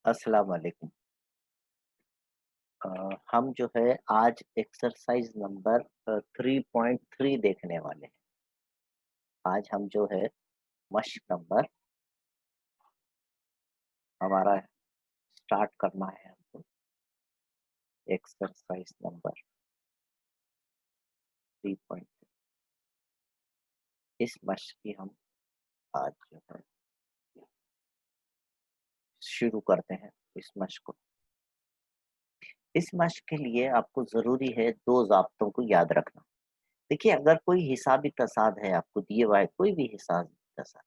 अस्सलाम वालेकुम। हम जो है आज एक्सरसाइज नंबर 3.3 देखने वाले हैं। आज हम जो है मश्क नंबर हमारा स्टार्ट करना है हमको। Exercise number 3. इस मश्क की हम आज जो है शुरू करते हैं इस मश्क को। इस मश्क के लिए आपको ज़रूरी है 2 ज़ाब्तों को याद रखना। देखिए, अगर कोई हिसाबी तसाद है, आपको दिए हुआ है कोई भी हिसाबी तसाद,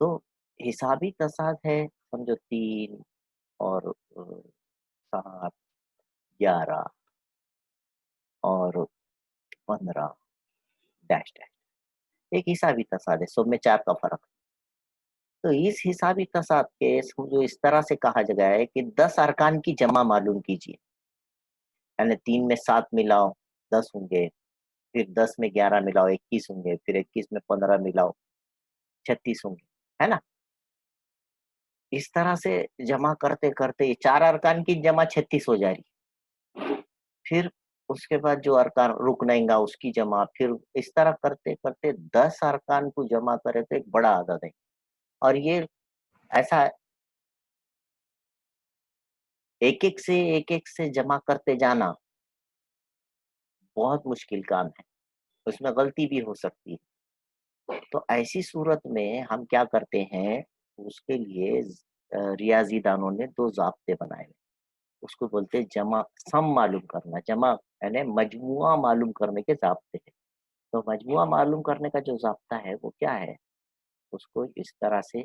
तो हिसाबी तसाद है, समझो 3 और 7, 11 और 15 डैश डैश, एक हिसाबी तसाद है, सब में 4 का फ़र्क। तो इस हिसाबी तसाद के समझो इस तरह से कहा गया है कि 10 अरकान की जमा मालूम कीजिए। यानी 3 में 7 मिलाओ 10 होंगे, फिर 10 में 11 मिलाओ 21 होंगे, फिर 21 में 15 मिलाओ 36 होंगे, है ना? इस तरह से जमा करते-करते 4 अरकान की जमा 36 हो जा रही। फिर उसके बाद जो अरकान रुकनेगा उसकी जमा, फिर इस तरह करते-करते 10 अरकान को जमा करे तो एक बड़ा अदद है। और ये ऐसा एक-एक से जमा करते जाना बहुत मुश्किल काम है, उसमें गलती भी हो सकती है। तो ऐसी सूरत में हम क्या करते हैं, उसके लिए रियाज़ी दानों ने 2 ज़ाब्ते बनाए हैं। उसको बोलते हैं जमा, सम मालूम करना, जमा यानी मजमुआ मालूम करने के ज़ाब्ते हैं। तो मजमुआ मालूम करने का जो ज़ाब्ता है वो क्या है? उसको इस तरह से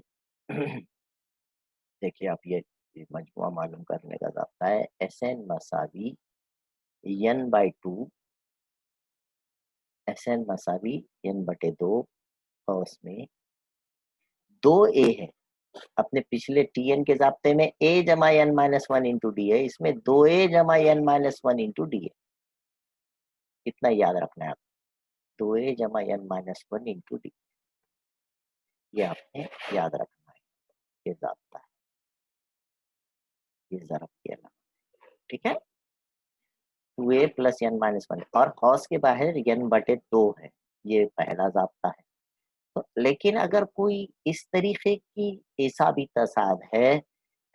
देखिए आप ये मजमुआ मालूम करने का ज़ाब्ता है एसएन मसावी n/2, एसएन मसावी n/2 और उसमें 2a है। अपने पिछले टीएन के ज़ाब्ते में a जमा n माइनस 1 इंटू डी है, इसमें 2a जमा n माइनस 1 इंटू डी है। इतना याद रखना है आपको, 2a जमा n माइनस 1 इंटू डी, ये आपने याद रखना है। ये ज़ाब्ता है, ये ज़रब के अलावा, ठीक है? 2a प्लस n माइनस 1 और कॉस के बाहर n/2 है, ये पहला ज़ाब्ता है। तो लेकिन अगर कोई इस तरीके की हिसाबी तसाद है,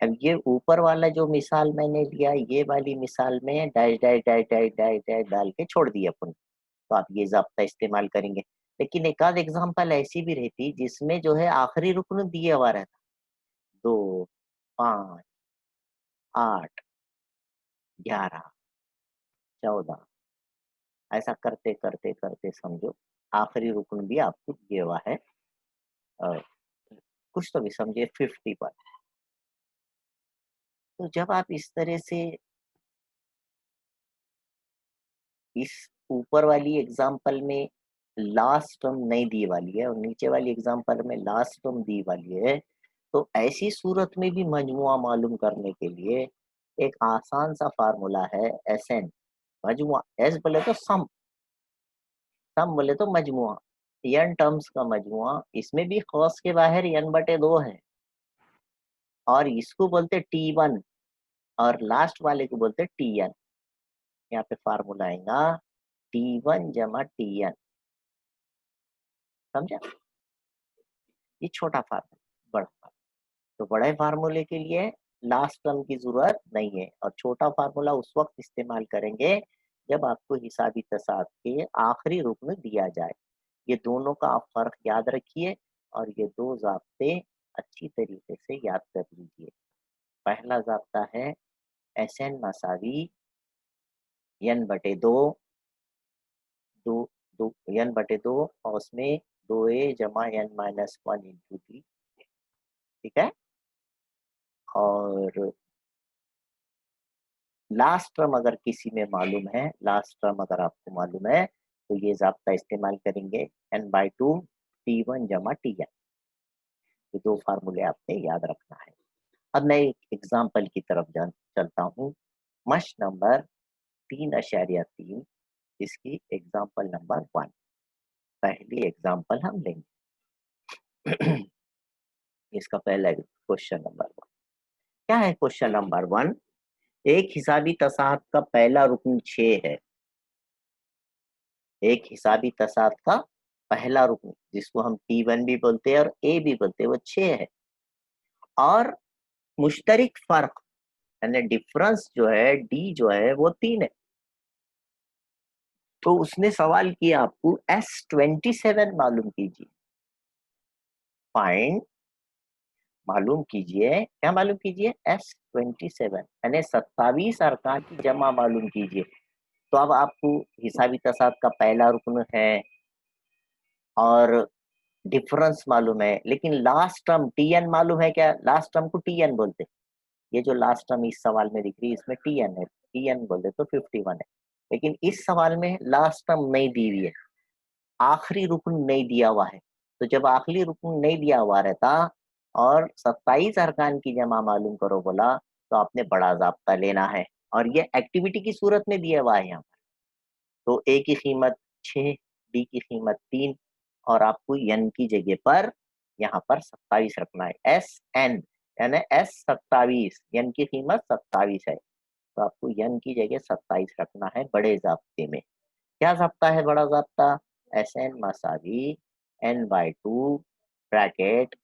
अब ये ऊपर वाला जो मिसाल मैंने लिया, ये वाली मिसाल में dash dash dash dash dash dash डाल के छोड़ दिया अपन, तो आप ये ज़ाब्ता इस्तेमाल करेंगे। लेकिन एक आध एग्ज़ाम्पल ऐसी भी रहती जिसमें जो है आखिरी रुकन दिया हुआ रहता, 2, 5, 8, 11, 14, ऐसा करते समझो आखिरी रुकन भी आपको दिया हुआ है। अ, कुछ तो भी समझिए 50 पर। तो जब आप इस तरह से इस ऊपर वाली एग्जाम्पल में लास्ट टर्म नहीं दी वाली है और नीचे वाली एग्जाम्पल में लास्ट टर्म दी वाली है, तो ऐसी सूरत में भी मजमुआ मालूम करने के लिए एक आसान सा फार्मूला है एसएन। मजमुआ एस बोले तो सम बोले तो मजमुआ, एन टर्म्स का मजमुआ, इसमें भी कॉस के बाहर n/2 है और इसको बोलते T1 और लास्ट वाले को बोलते Tn। यहाँ पे फार्मूला आएगा T1 जमा Tn, समझा? ये छोटा फार्मूला, बड़ा फार्मूला। तो बड़े फार्मूले के लिए लास्ट टर्म की जरूरत नहीं है और छोटा फार्मूला उस वक्त इस्तेमाल करेंगे जब आपको हिसाबी तसाद के आखिरी रुकन दिया जाए। ये दोनों का आप फर्क याद रखिए और ये 2 ज़ाब्ते अच्छी तरीके से याद कर लीजिए। पहला ज़ाब्ता है एसएन मसावी n/2, 2 2 n/2 और उसमें 2a जमा n माइनस 1 इंटू डी, ठीक है? और लास्ट टर्म अगर किसी में मालूम है, लास्ट टर्म अगर आपको मालूम है तो ये ज़ाब्ता इस्तेमाल करेंगे n/2 T1 जमा Tn। ये दो फार्मूले आपने याद रखना है। अब मैं एक एग्जाम्पल की तरफ चलता हूँ। मश नंबर 3.3, इसकी एग्जाम्पल नंबर 1। पहली एग्जाम्पल हम लेंगे। इसका पहला क्वेश्चन नंबर 1 क्या है? क्वेश्चन नंबर 1, एक हिसाबी तसाहत का पहला रुकन 6 है। एक हिसाबी तसाहत का पहला रुकन, जिसको हम T1 भी बोलते हैं और A भी बोलते हैं, वो 6 है। और मुश्तरिक फर्क यानी डिफरेंस जो है D जो है वो 3 है। तो उसने सवाल किया आपको S27 मालूम कीजिए। फाइंड, मालूम कीजिए, क्या मालूम कीजिए? S27 यानी 27 अरकान की जमा मालूम कीजिए। तो अब आपको हिसाबी तसाद का पहला रुकन है और डिफरेंस मालूम है, लेकिन लास्ट टर्म Tn मालूम है क्या? लास्ट टर्म को Tn बोलते। ये जो लास्ट टर्म इस सवाल में दिख रही है इसमें Tn है, Tn बोलते तो 51 है। लेकिन इस सवाल में लास्ट टर्म नहीं दी हुई है, आखिरी रुकन नहीं दिया हुआ है। तो जब आखिरी रुकन नहीं दिया हुआ रहता और 27 अरकान की जमा मालूम करो बोला, तो आपने बड़ा ज़ाब्ता लेना है और ये एक्टिविटी की सूरत में दिया हुआ है यहाँ पर। तो ए की कीमत 6, डी की कीमत 3 और आपको n की जगह पर यहाँ पर 27 रखना है। एस एन यानी S27, n की कीमत 27 है, तो आपको n की जगह 27 रखना है बड़े ज़ाब्ते में। क्या ज़ाब्ता है बड़ा ज़ाब्ता? Sn मसावी n/2 bracket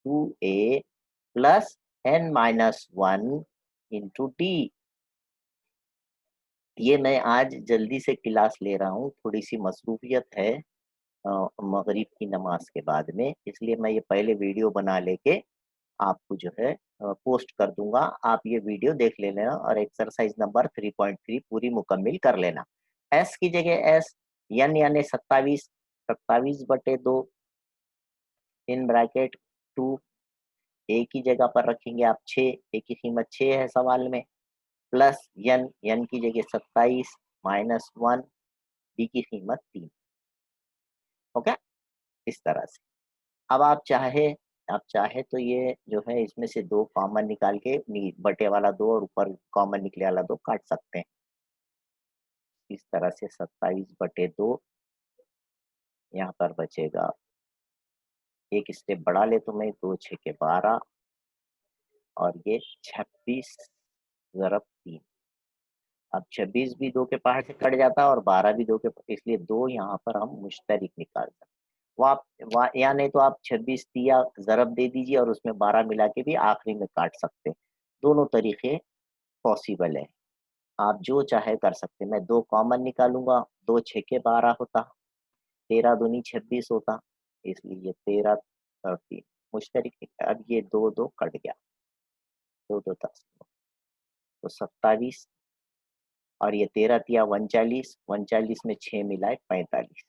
2a plus n-1 into D. ये मैं आज जल्दी से क्लास ले रहा हूँ, थोड़ी सी मसरूफियत है मगरिब की नमाज के बाद में, इसलिए मैं ये पहले वीडियो बना लेके आपको जो है पोस्ट कर दूंगा। आप ये वीडियो देख लेना और एक्सरसाइज नंबर 3.3 पूरी मुकम्मिल कर लेना। एस की जगह एस, एन यानी 27, 27/2 इन ब्रैकेट 2, ए की जगह पर रखेंगे आप 6, ए की कीमत 6 है सवाल में, प्लस एन की जगह 27 -1, डी की कीमत 3। ओके, इस तरह से। अब आप चाहे तो ये जो है इसमें से 2 कॉमन निकाल के बटे वाला 2 और ऊपर कॉमन निकले वाला 2 काट सकते हैं। इस तरह से 27/2 यहाँ पर बचेगा। एक स्टेप बढ़ा ले तो मैं 2 6 के 12 और ये 26 ज़रब 3। अब 26 भी 2 के पहाड़ से कट जाता है और 12 भी 2 के, इसलिए 2 यहाँ पर हम मुश्तरिक निकाल सकते हैं। या नहीं तो आप 26 दिया ज़रब दे दीजिए और उसमें 12 मिला के भी आखिरी में काट सकते हैं। दोनों तरीके पॉसिबल है, आप जो चाहे कर सकते हैं। मैं 2 कॉमन निकालूंगा, 2 6 के 12 होता, 13 दूनी 26 होता, इसलिए ये 13 और 3 मुश्तरिक। अब ये 2 2 कट गया, 2 2 10, तो 27 और ये 13 तिया 39, 39 में 6 मिलाए 45।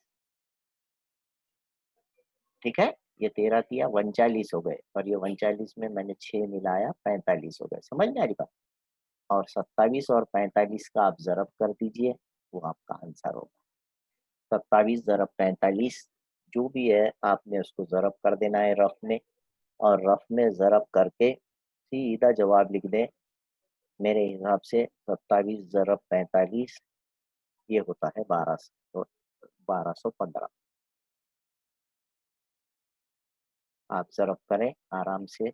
ठीक है, ये 13 तिया 39 हो गए और ये 39 में मैंने 6 मिलाया 45 हो गए। समझ में आ रही बात? और 27 और 45 का आप ज़रब कर दीजिए, वो आपका आंसर होगा। 27 ज़रब 45 जो भी है आपने उसको ज़रब कर देना है रफ में, और रफ में ज़रब करके सीधा जवाब लिख दें। मेरे हिसाब से 27 ज़रब 45 ये होता है 1200, 1215। आप ज़रब करें आराम से,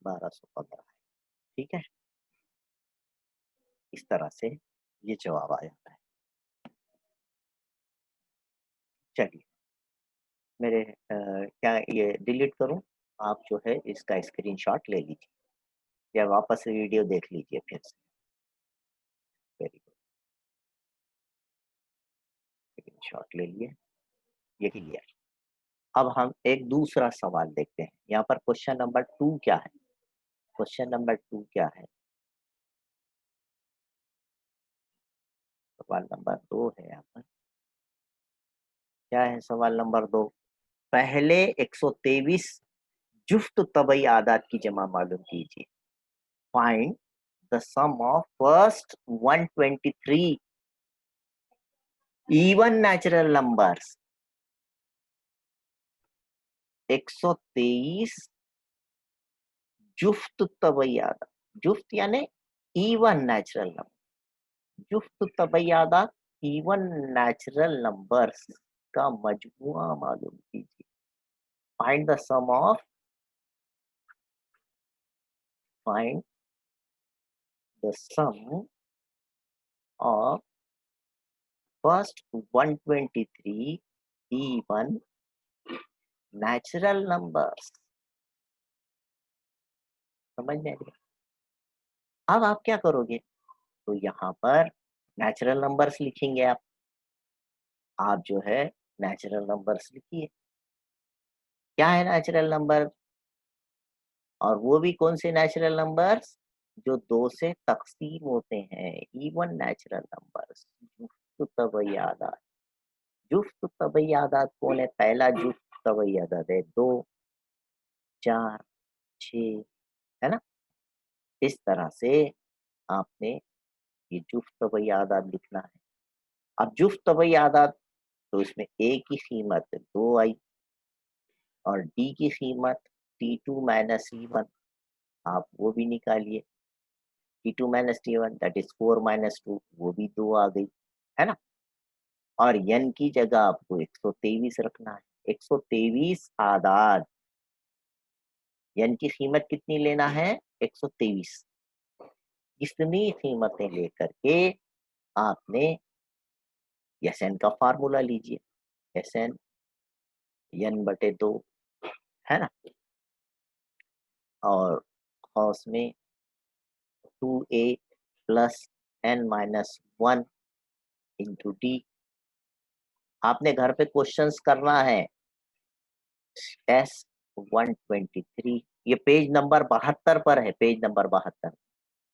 1215। ठीक है, इस तरह से ये जवाब आ जाता है। चलिए, मेरे क्या ये डिलीट करूं? आप जो है इसका स्क्रीनशॉट ले लीजिए या वापस से वीडियो देख लीजिए फिर से। वेरी गुड, स्क्रीनशॉट ले लिए, ये क्लियर। अब हम एक दूसरा सवाल देखते हैं। यहाँ पर क्वेश्चन नंबर 2 क्या है? क्वेश्चन नंबर 2 क्या है? सवाल नंबर 2 है यहाँ पर। क्या है सवाल नंबर 2? पहले 123 जुफ्त तबई आदाद की जमा मालूम कीजिए। Find the sum of first 123 even natural numbers 123 जुफ्त तबैयादा, जुफ्त यानी इवन नेचुरल नंबर, जुफ्त तबैयादा इवन नेचुरल नंबर्स का मजमुआ मालूम कीजिए। Find the sum of, find the sum of first 123 even natural numbers. समझ में आ गया? अब आप क्या करोगे, तो यहाँ पर नेचुरल नंबर्स लिखेंगे आप जो है नेचुरल नंबर्स लिखिए। क्या है नेचुरल नंबर, और वो भी कौन से नेचुरल नंबर्स, जो 2 से तकसीम होते हैं, इवन नेचुरल नंबर्स। जुफ्त तबैयादात, जुफ्त तबैयादात कौन है, पहला जुफ्त तबैयादात है 2, 4, 6, है ना। इस तरह से आपने ये जुफ्त तबैयादात लिखना है। अब जुफ्त तबैयादात, तो इसमें ए की कीमत 2 आई और डी की कीमत T2 माइनस T1, आप वो भी निकालिए। T2 minus T1 that is 4 minus 2, वो भी 2 आ गई, है ना। और n की जगह आपको 123 रखना है। 123 आदाद, n की कीमत कितनी लेना है, 123। इतनी कीमतें लेकर के आपने Sn का फार्मूला लीजिए, Sn n/2, है ना। और उसमें 2a plus n minus 1 into D. आपने घर पे क्वेश्चंस करना है। S123, ये पेज नंबर 72 पर है, पेज नंबर 72।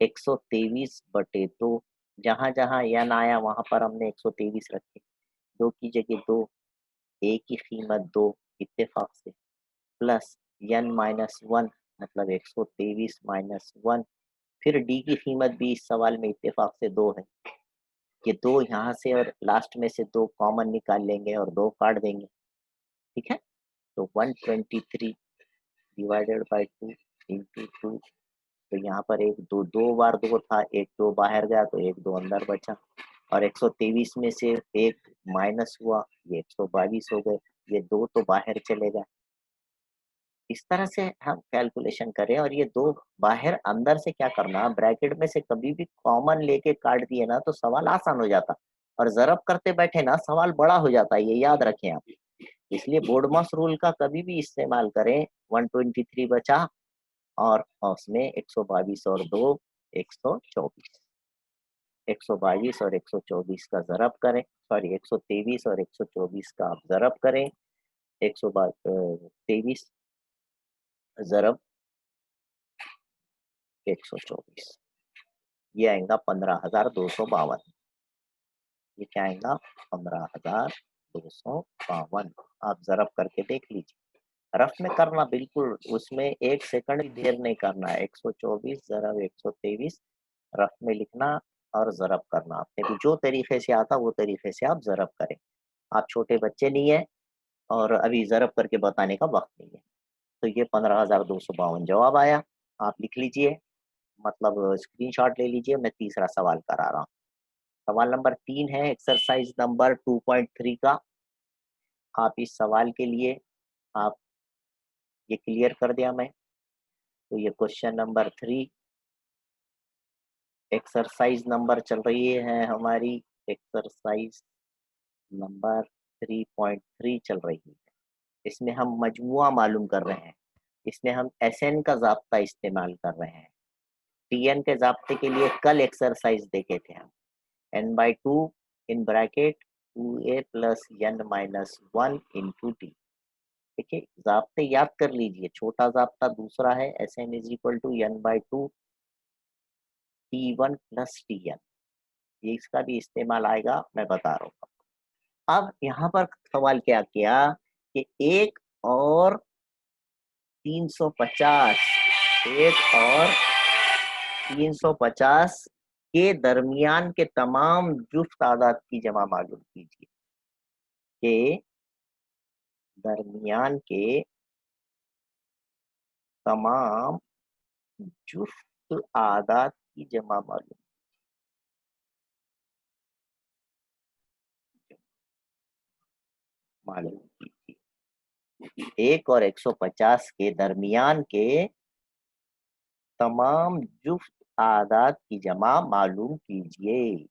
123/2, जहां जहां n आया वहां पर हमने 123 रखे। 2 की जगह 2, a की कीमत 2 इत्तेफाक से, प्लस n माइनस 1 मतलब 123 माइनस 1, फिर d की कीमत भी इस सवाल में इत्तेफाक से 2 है। ये 2 यहाँ से और लास्ट में से 2 कॉमन निकाल लेंगे और 2 काट देंगे, ठीक है। तो 123 डिवाइडेड बाई 2 इंटू 2, तो यहाँ पर एक 2 2 बार 2 था, एक 2 बाहर गया तो एक 2 अंदर बचा, और 123 में से एक माइनस हुआ, ये 122 हो गए, ये 2 तो बाहर चले गए। इस तरह से हम कैलकुलेशन करें, और ये 2 बाहर अंदर से क्या करना, ब्रैकेट में से कभी भी कॉमन लेके काट दिए ना तो सवाल आसान हो जाता, और जरब करते बैठे ना सवाल बड़ा हो जाता है, ये याद रखें आप। इसलिए बोर्डमास रूल का कभी भी इस्तेमाल करें। 123 बचा और उसमें 122 और 2 124, 122 और 124 का जरब करें, सॉरी 123 और 124 का आप जरब करें। 123 जरब 124, ये आएगा 15,252। ये क्या आएगा, 15,252। आप जरब करके देख लीजिए, रफ में करना बिल्कुल, उसमें 1 सेकंड भी देर नहीं करना है। 124 जरब 123 रफ में लिखना और जरब करना। आपने भी जो तरीके से आता वो तरीके से आप जरब करें। आप छोटे बच्चे नहीं है और अभी जरब करके बताने का वक्त नहीं है। तो ये 15,252 जवाब आया। आप लिख लीजिए, मतलब स्क्रीनशॉट ले लीजिए। मैं तीसरा सवाल करा रहा हूँ। सवाल नंबर 3 है एक्सरसाइज नंबर 2.3 का। आप इस सवाल के लिए आप ये क्लियर कर दिया मैं। तो ये क्वेश्चन नंबर 3, एक्सरसाइज नंबर चल रही है हमारी, एक्सरसाइज नंबर 3.3 चल रही है। इसमें हम मजमुआ मालूम कर रहे हैं। इसमें हम SN का ज़ाब्ता इस्तेमाल कर रहे हैं। TN के ज़ाब्ते के लिए कल एक्सरसाइज देखे थे हम। n/2 in bracket 2a plus n minus 1 into D. देखिए ज़ाब्ते याद कर लीजिए। छोटा ज़ाब्ता दूसरा है, SN is equal to n/2 T1 plus Tn। ये इसका भी इस्तेमाल आएगा, मैं बता रहा हूँ। अब यहाँ पर सवाल क्या किया कि 1 और 350, 1 और 350 के दरमियान के तमाम जुफ्त आदात की जमा मालूम कीजिए। के दरमियान के तमाम जुफ्त आदात की जमा मालूम कीजिए। 1 और 150 के दरमियान के तमाम जुफ्त आदात की जमा मालूम कीजिए।